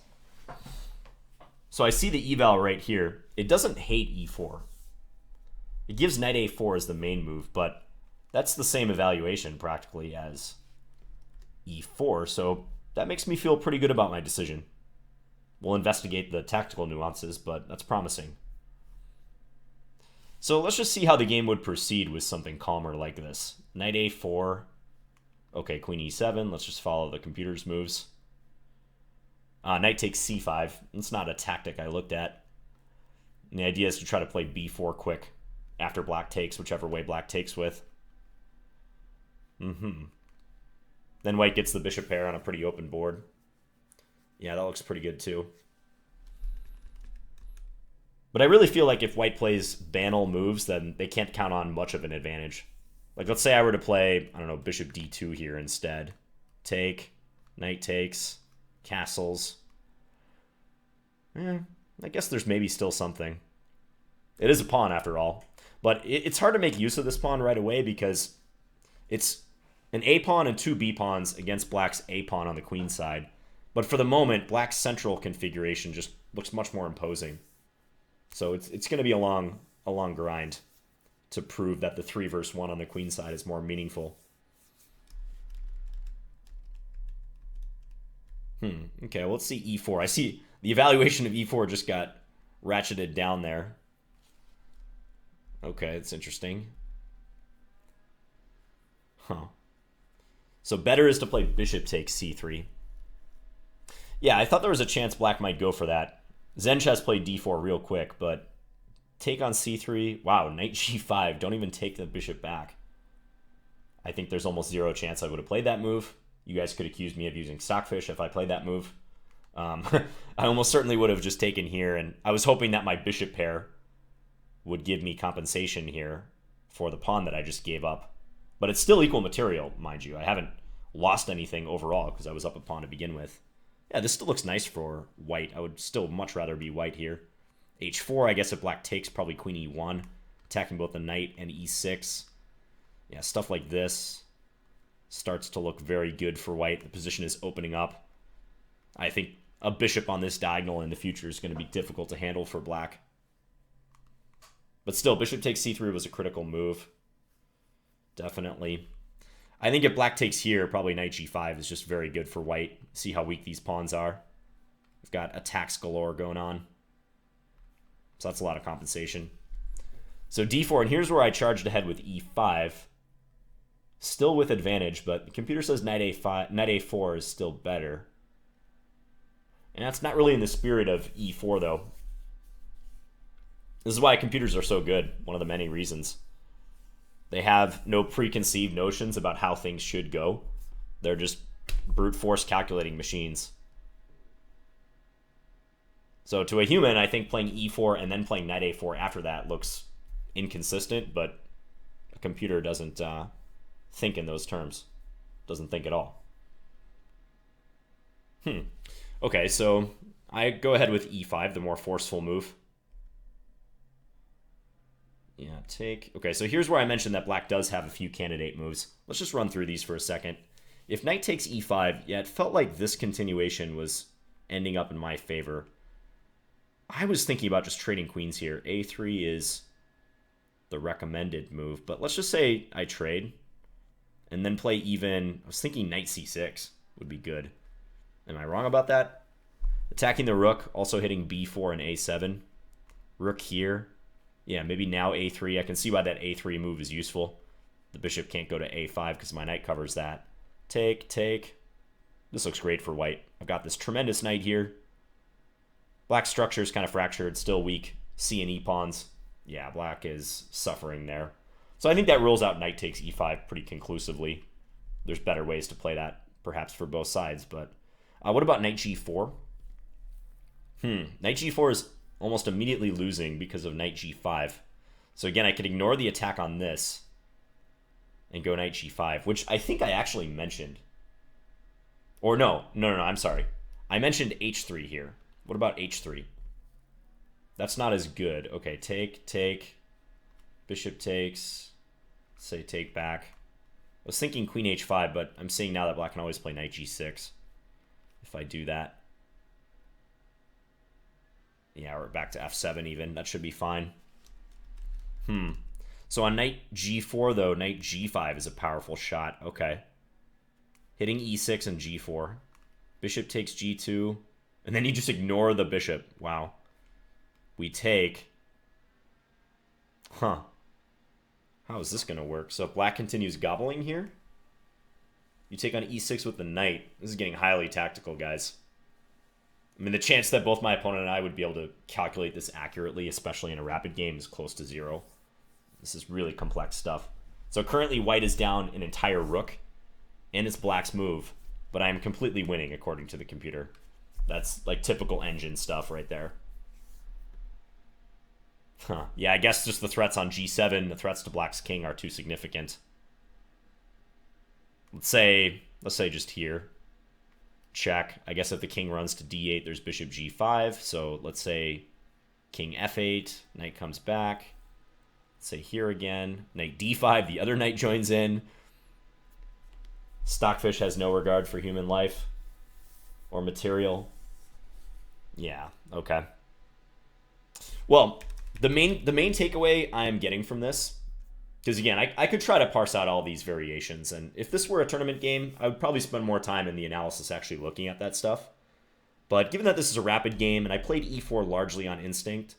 So I see the eval right here. It doesn't hate e4. It gives knight a4 as the main move, but that's the same evaluation practically as e4, so that makes me feel pretty good about my decision. We'll investigate the tactical nuances, but that's promising. So let's just see how the game would proceed with something calmer like this. Knight a4. Okay, queen e7. Let's just follow the computer's moves. Knight takes c5. It's not a tactic I looked at. And the idea is to try to play b4 quick after black takes, whichever way black takes with. Then white gets the bishop pair on a pretty open board. Yeah, that looks pretty good too. But I really feel like if white plays banal moves, then they can't count on much of an advantage. Like, let's say I were to play, I don't know, bishop d2 here instead. Take, knight takes, castles. I guess there's maybe still something. It is a pawn after all. But it's hard to make use of this pawn right away because it's an a pawn and two b pawns against black's a pawn on the queen side. But for the moment, black's central configuration just looks much more imposing. So it's going to be a long grind to prove that the 3 versus 1 on the queen side is more meaningful. Okay, well, let's see e4. I see the evaluation of e4 just got ratcheted down there. Okay, that's interesting. So better is to play bishop takes c3. Yeah, I thought there was a chance black might go for that. Zenchess played d4 real quick, but take on c3. Wow, knight g5. Don't even take the bishop back. I think there's almost zero chance I would have played that move. You guys could accuse me of using stockfish if I played that move. I almost certainly would have just taken here, and I was hoping that my bishop pair would give me compensation here for the pawn that I just gave up. But it's still equal material, mind you. I haven't lost anything overall because I was up a pawn to begin with. Yeah, this still looks nice for white. I would still much rather be white here. h4, I guess if black takes, probably queen e1, attacking both the knight and e6. Yeah, stuff like this starts to look very good for white. The position is opening up. I think a bishop on this diagonal in the future is going to be difficult to handle for black. But still, bishop takes c3 was a critical move. Definitely. I think if black takes here, probably knight g5 is just very good for white. See how weak these pawns are. We've got attacks galore going on. So that's a lot of compensation. So d4, and here's where I charged ahead with e5. Still with advantage, but the computer says knight a4 is still better. And that's not really in the spirit of e4, though. This is why computers are so good, one of the many reasons. They have no preconceived notions about how things should go. They're just brute force calculating machines. So to a human, I think playing e4 and then playing knight a4 after that looks inconsistent, but a computer doesn't think in those terms. Doesn't think at all. Okay, so I go ahead with e5, the more forceful move. Yeah, take. Okay, so here's where I mentioned that black does have a few candidate moves. Let's just run through these for a second. If knight takes e5, yeah, it felt like this continuation was ending up in my favor. I was thinking about just trading queens here. a3 is the recommended move, but let's just say I trade and then play even. I was thinking knight c6 would be good. Am I wrong about that? Attacking the rook, also hitting b4 and a7. Rook here. Yeah, maybe now a3. I can see why that a3 move is useful. The bishop can't go to a5 because my knight covers that. Take, take. This looks great for white. I've got this tremendous knight here. Black structure is kind of fractured, still weak. C and E pawns. Yeah, black is suffering there. So I think that rules out knight takes e5 pretty conclusively. There's better ways to play that, perhaps for both sides. But what about knight g4? Knight g4 is almost immediately losing because of knight g5. So again, I could ignore the attack on this and go knight g5, which I think I actually mentioned. Or no, I'm sorry. I mentioned h3 here. What about h3? That's not as good. Okay, take, take. Bishop takes. Say take back. I was thinking queen h5, but I'm seeing now that black can always play knight g6 if I do that. Yeah, we're back to f7 even. That should be fine. So on knight g4, though, knight g5 is a powerful shot. Okay. Hitting e6 and g4. Bishop takes g2. And then you just ignore the bishop. Wow. We take. How is this going to work? So if black continues gobbling here, you take on e6 with the knight. This is getting highly tactical, guys. I mean, the chance that both my opponent and I would be able to calculate this accurately, especially in a rapid game, is close to 0. This is really complex stuff. So currently white is down an entire rook, and it's black's move, but I am completely winning according to the computer. That's like typical engine stuff right there. Huh. Yeah, I guess just the threats on g7, the threats to black's king are too significant. Let's say just here. Check. I guess if the king runs to d8, there's bishop g5. So let's say king f8, knight comes back. Let's say here again, knight d5, the other knight joins in. Stockfish has no regard for human life or material. Yeah, okay. Well, the main takeaway I am getting from this, because again, I could try to parse out all these variations, and if this were a tournament game, I would probably spend more time in the analysis actually looking at that stuff. But given that this is a rapid game, and I played e4 largely on instinct,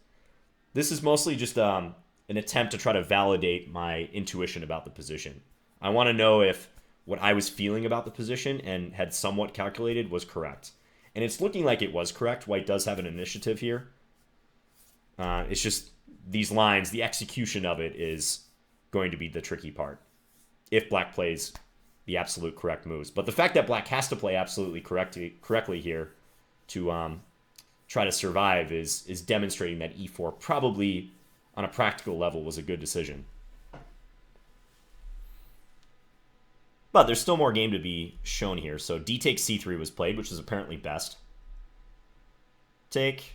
this is mostly just an attempt to try to validate my intuition about the position. I want to know if what I was feeling about the position and had somewhat calculated was correct. And it's looking like it was correct. White does have an initiative here. It's just these lines, the execution of it is going to be the tricky part if black plays the absolute correct moves. But the fact that black has to play absolutely correctly here to try to survive is demonstrating that e4 probably on a practical level was a good decision. But there's still more game to be shown here. So d takes c3 was played, which is apparently best. Take.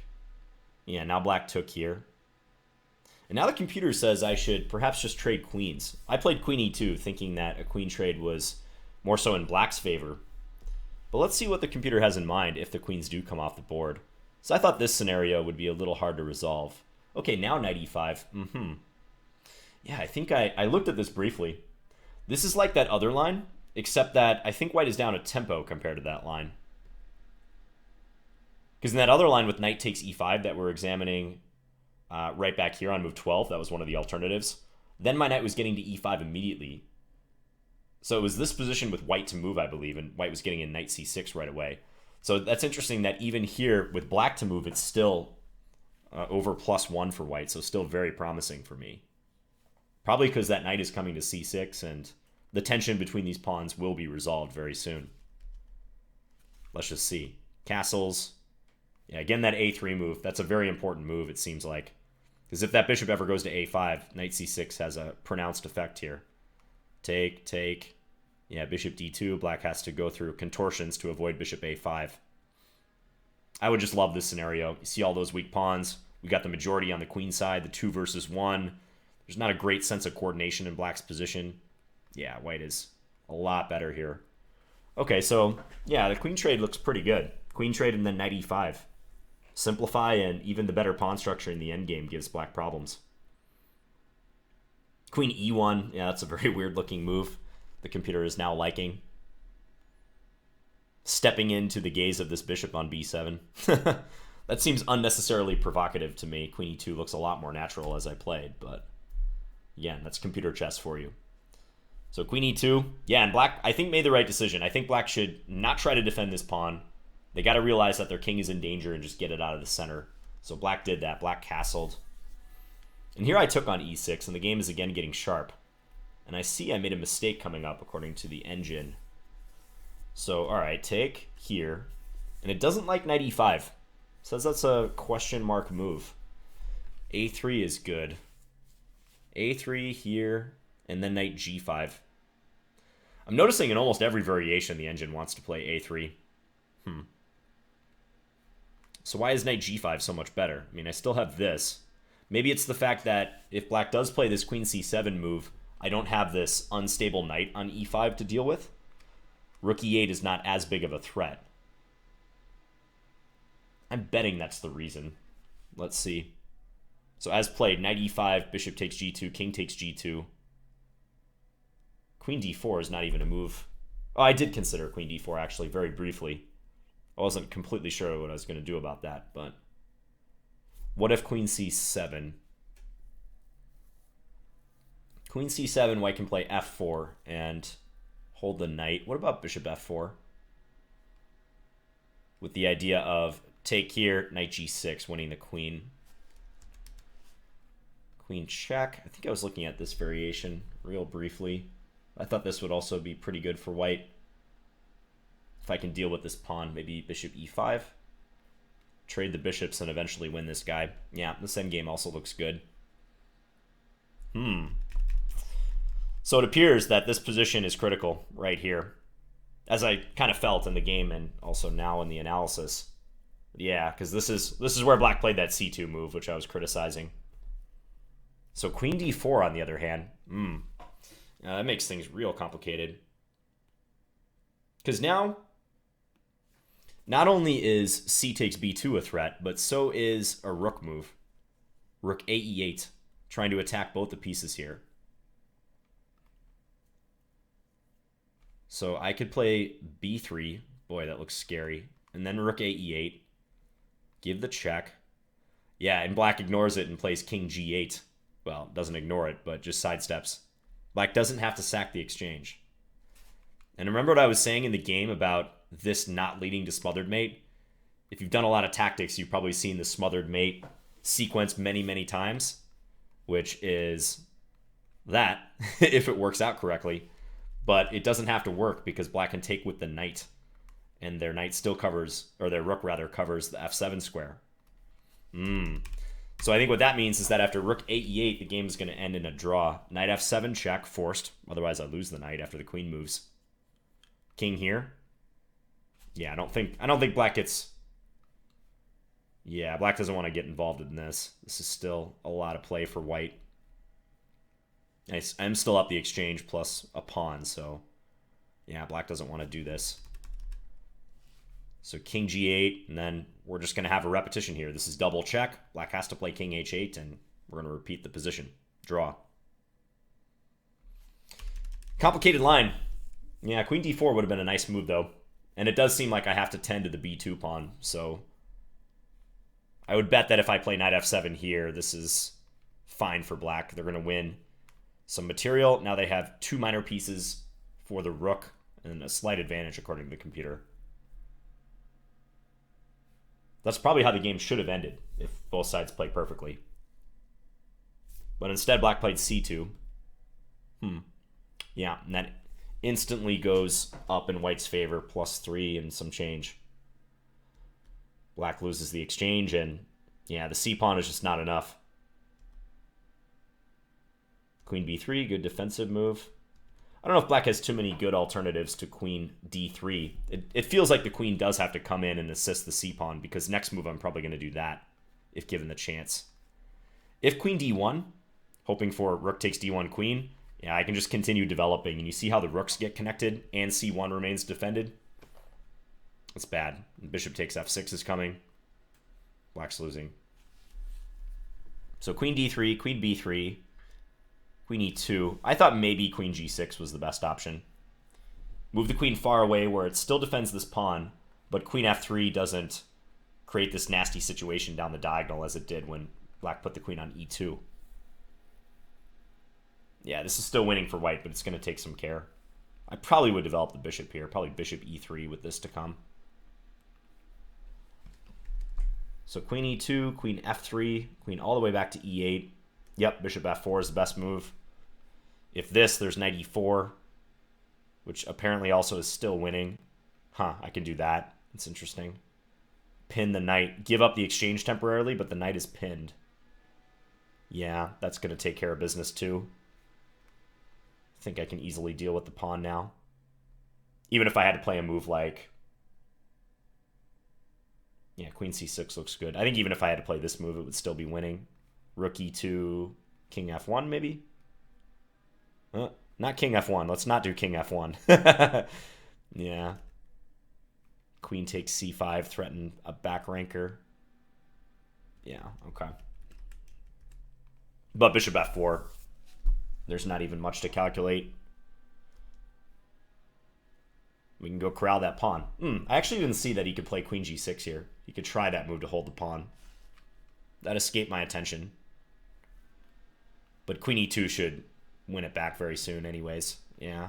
Yeah, now black took here. And now the computer says I should perhaps just trade queens. I played queen e2, thinking that a queen trade was more so in black's favor. But let's see what the computer has in mind if the queens do come off the board. So I thought this scenario would be a little hard to resolve. Okay, now knight e5. Yeah, I think I looked at this briefly. This is like that other line, except that I think white is down a tempo compared to that line. Because in that other line with knight takes e5 that we're examining right back here on move 12, that was one of the alternatives. Then my knight was getting to e5 immediately. So it was this position with white to move, I believe, and white was getting in knight c6 right away. So that's interesting that even here with black to move, it's still over +1 for white, so still very promising for me. Probably because that knight is coming to c6, and the tension between these pawns will be resolved very soon. Let's just see. Castles. Yeah, again, that a3 move. That's a very important move, it seems like. Because if that bishop ever goes to a5, knight c6 has a pronounced effect here. Take, take. Yeah, bishop d2. Black has to go through contortions to avoid bishop a5. I would just love this scenario. You see all those weak pawns. We got the majority on the queen side, the 2 versus 1. There's not a great sense of coordination in black's position. Yeah, white is a lot better here. Okay, so yeah, the queen trade looks pretty good. Queen trade and then knight e5. Simplify, and even the better pawn structure in the endgame gives black problems. Queen e1. Yeah, that's a very weird looking move. The computer is now liking. Stepping into the gaze of this bishop on b7. That seems unnecessarily provocative to me. Queen e2 looks a lot more natural as I played, but again, that's computer chess for you. So queen e2. Yeah, and black, I think, made the right decision. I think black should not try to defend this pawn. They got to realize that their king is in danger and just get it out of the center. So black did that. Black castled. And here I took on e6, and the game is again getting sharp. And I see I made a mistake coming up according to the engine. So, all right, take here. And it doesn't like knight e5. It says that's a question mark move. a3 is good. a3 here, and then knight g5. I'm noticing in almost every variation the engine wants to play a3. So why is knight g5 so much better? I mean, I still have this. Maybe it's the fact that if black does play this queen c7 move, I don't have this unstable knight on e5 to deal with. Rook e8 is not as big of a threat. I'm betting that's the reason. Let's see. So as played, knight e5, bishop takes g2, king takes g2. Queen d4 is not even a move. Oh, I did consider queen d4 actually, very briefly. I wasn't completely sure what I was going to do about that, but what if queen c7? Queen c7, white can play f4 and hold the knight. What about bishop f4? With the idea of take here, knight g6, winning the queen. Queen check. I think I was looking at this variation real briefly. I thought this would also be pretty good for white. If I can deal with this pawn, maybe bishop e5. Trade the bishops and eventually win this guy. Yeah, this endgame also looks good. So it appears that this position is critical right here, as I kind of felt in the game and also now in the analysis. Yeah, because this is where black played that c2 move, which I was criticizing. So queen d4, on the other hand, that makes things real complicated. Because now, not only is c takes b2 a threat, but so is a rook move. Rook a e8, trying to attack both the pieces here. So I could play b3. Boy, that looks scary. And then rook a e8. Give the check. Yeah, and black ignores it and plays king g8. Well, doesn't ignore it, but just sidesteps. Black doesn't have to sack the exchange. And remember what I was saying in the game about this not leading to smothered mate? If you've done a lot of tactics, you've probably seen the smothered mate sequence many, many times, which is that, if it works out correctly. But it doesn't have to work because black can take with the knight. And their knight still covers, or their rook rather, covers the f7 square. So I think what that means is that after rook a e8, the game is going to end in a draw. Knight f7 check, forced. Otherwise I lose the knight after the queen moves. King here. Yeah, I don't think black gets... Yeah, black doesn't want to get involved in this. This is still a lot of play for white. I'm still up the exchange plus a pawn, so yeah, black doesn't want to do this. So king g8, and then we're just going to have a repetition here. This is double check. Black has to play king h8, and we're going to repeat the position. Draw. Complicated line. Yeah, queen d4 would have been a nice move, though. And it does seem like I have to tend to the b2 pawn, so I would bet that if I play knight f7 here, this is fine for black. They're going to win some material. Now they have two minor pieces for the rook and a slight advantage according to the computer. That's probably how the game should have ended if both sides played perfectly. But instead black played c2. Yeah, and that instantly goes up in white's favor, +3 and some change. Black loses the exchange, and yeah, the c pawn is just not enough. Queen b3, good defensive move. I don't know if black has too many good alternatives to queen d3. It feels like the queen does have to come in and assist the c-pawn, because next move I'm probably going to do that, if given the chance. If queen d1, hoping for rook takes d1 queen, yeah, I can just continue developing, and you see how the rooks get connected and c1 remains defended? It's bad. Bishop takes f6 is coming. Black's losing. So queen d3, queen b3, queen e2. I thought maybe queen g6 was the best option. Move the queen far away where it still defends this pawn, but queen f3 doesn't create this nasty situation down the diagonal as it did when black put the queen on e2. Yeah, this is still winning for white, but it's going to take some care. I probably would develop the bishop here. Probably bishop e3 with this to come. So queen e2, queen f3, queen all the way back to e8. Yep, bishop f4 is the best move. If this, there's knight e4, which apparently also is still winning. Huh, I can do that. It's interesting. Pin the knight. Give up the exchange temporarily, but the knight is pinned. Yeah, that's going to take care of business too. I think I can easily deal with the pawn now. Even if I had to play a move like... Yeah, queen c6 looks good. I think even if I had to play this move, it would still be winning. Rook e2, king f1 maybe? Not king f1. Let's not do king f1. Yeah. Queen takes c5, threaten a back ranker. Yeah, okay. But bishop f4. There's not even much to calculate. We can go corral that pawn. I actually didn't see that he could play queen g6 here. He could try that move to hold the pawn. That escaped my attention. But queen e2 should win it back very soon anyways. Yeah.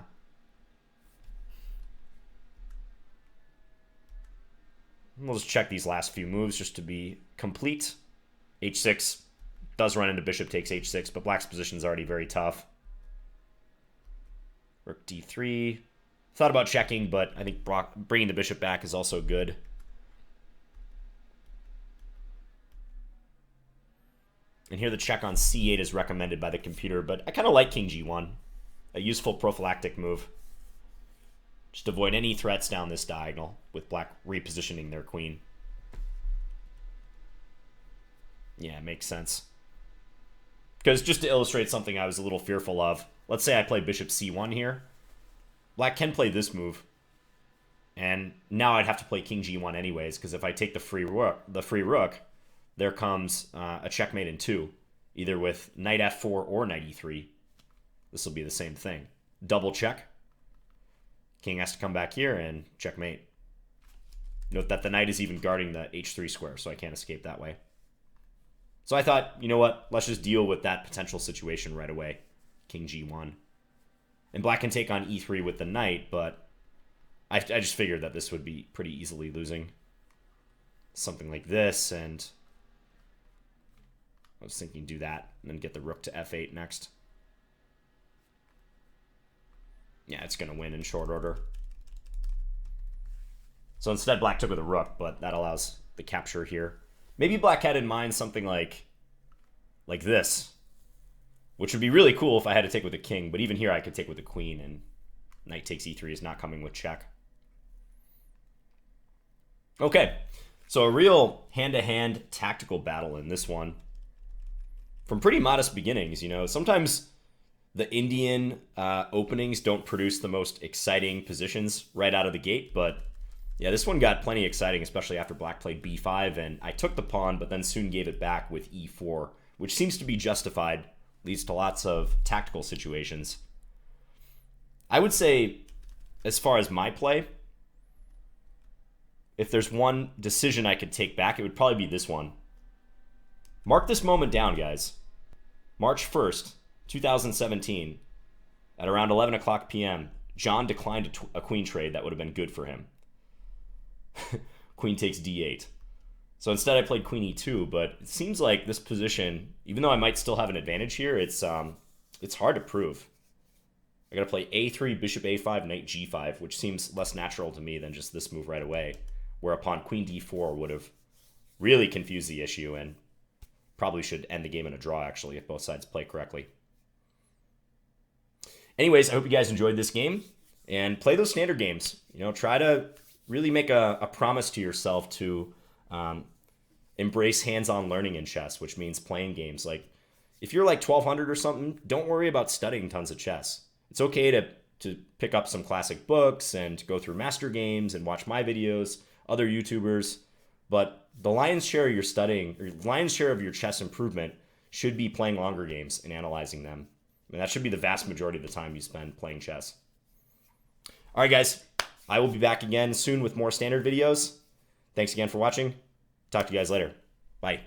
We'll just check these last few moves just to be complete. h6 does run into bishop takes h6, but black's position is already very tough. Rook d3. Thought about checking, but I think bringing the bishop back is also good. And here the check on c8 is recommended by the computer, but I kind of like king g1. A useful prophylactic move. Just avoid any threats down this diagonal with black repositioning their queen. Yeah, it makes sense. Because just to illustrate something I was a little fearful of, let's say I play bishop c1 here. Black can play this move. And now I'd have to play king g1 anyways, because if I take the free rook, there comes a checkmate in 2, either with knight f4 or knight e3. This will be the same thing. Double check. King has to come back here and checkmate. Note that the knight is even guarding the h3 square, so I can't escape that way. So I thought, you know what? Let's just deal with that potential situation right away. King g1. And black can take on e3 with the knight, but I just figured that this would be pretty easily losing. Something like this, and I was thinking do that, and then get the rook to f8 next. Yeah, it's going to win in short order. So instead, black took with a rook, but that allows the capture here. Maybe black had in mind something like this, which would be really cool if I had to take with a king, but even here I could take with a queen, and knight takes e3 is not coming with check. Okay, so a real hand-to-hand tactical battle in this one. From pretty modest beginnings, you know. Sometimes the Indian openings don't produce the most exciting positions right out of the gate, but yeah, this one got plenty exciting, especially after black played b5, and I took the pawn, but then soon gave it back with e4, which seems to be justified, leads to lots of tactical situations. I would say, as far as my play, if there's one decision I could take back, it would probably be this one. Mark this moment down, guys. March 1st, 2017, at around 11 o'clock p.m., John declined a queen trade that would have been good for him. Queen takes d8. So instead I played queen e2, but it seems like this position, even though I might still have an advantage here, it's hard to prove. I gotta play a3, bishop a5, knight g5, which seems less natural to me than just this move right away, whereupon queen d4 would have really confused the issue and probably should end the game in a draw, actually, if both sides play correctly. Anyways, I hope you guys enjoyed this game, and play those standard games. You know, try to really make a promise to yourself to embrace hands-on learning in chess, which means playing games. Like, if you're like 1200 or something, don't worry about studying tons of chess. It's okay to pick up some classic books and go through master games and watch my videos, other YouTubers, but the lion's share of your studying, or lion's share of your chess improvement should be playing longer games and analyzing them. I mean, that should be the vast majority of the time you spend playing chess. All right, guys, I will be back again soon with more standard videos. Thanks again for watching. Talk to you guys later. Bye.